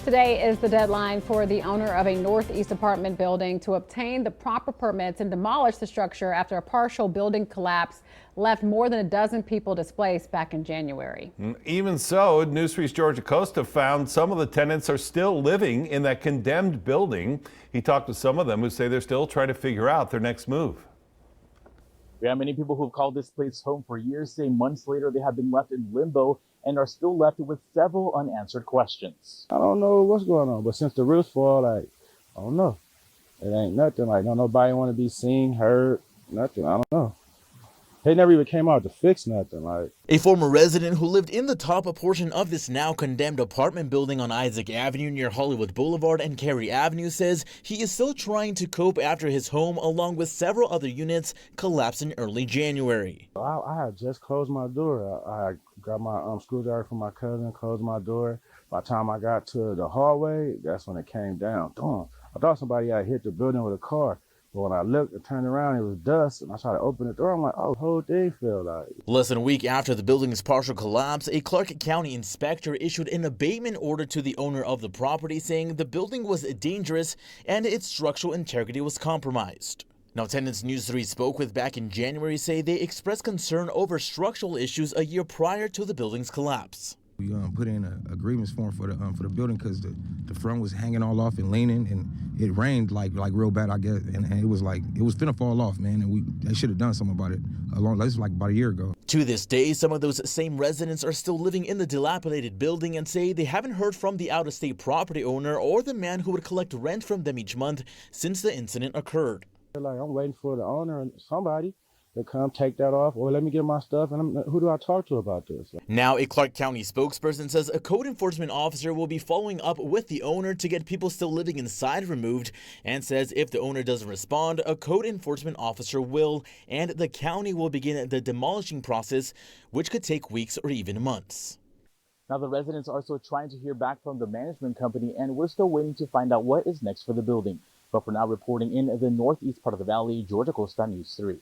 Today is the deadline for the owner of a northeast apartment building to obtain the proper permits and demolish the structure after a partial building collapse left more than a dozen people displaced back in January. Even so, Newsroom's George Acosta found some of the tenants are still living in that condemned building. He talked to some of them who say they're still trying to figure out their next move. We have many people who have called this place home for years say months later they have been left in limbo and are still left with several unanswered questions. I don't know what's going on, but since the roof fall, I don't know. It ain't nothing. Don't nobody want to be seen, heard, nothing. I don't know. They never even came out to fix nothing. A former resident who lived in the top portion of this now condemned apartment building on Isaac Avenue near Hollywood Boulevard and Carey Avenue says he is still trying to cope after his home, along with several other units, collapsed in early January. I had just closed my door. I got my screwdriver from my cousin, closed my door. By the time I got to the hallway, that's when it came down. I thought somebody had hit the building with a car. But when I looked and turned around, it was dust, and I tried to open the door. I'm like, oh, the whole thing fell out. Less than a week after the building's partial collapse, a Clark County inspector issued an abatement order to the owner of the property, saying the building was dangerous and its structural integrity was compromised. Now, tenants News 3 spoke with back in January say they expressed concern over structural issues a year prior to the building's collapse. We put in a grievance form for the building because the front was hanging all off and leaning, and it rained like real bad, I guess, and it was finna fall off, man. And they should have done something about it about a year ago. To this day, some of those same residents are still living in the dilapidated building and say they haven't heard from the out-of-state property owner or the man who would collect rent from them each month since the incident occurred. I'm waiting for the owner and somebody to come take that off, or let me get my stuff, and who do I talk to about this? Now, a Clark County spokesperson says a code enforcement officer will be following up with the owner to get people still living inside removed, and says if the owner doesn't respond, a code enforcement officer will, and the county will begin the demolishing process, which could take weeks or even months. Now, the residents are still trying to hear back from the management company, and we're still waiting to find out what is next for the building. But for now, reporting in the northeast part of the valley, George Acosta, News 3.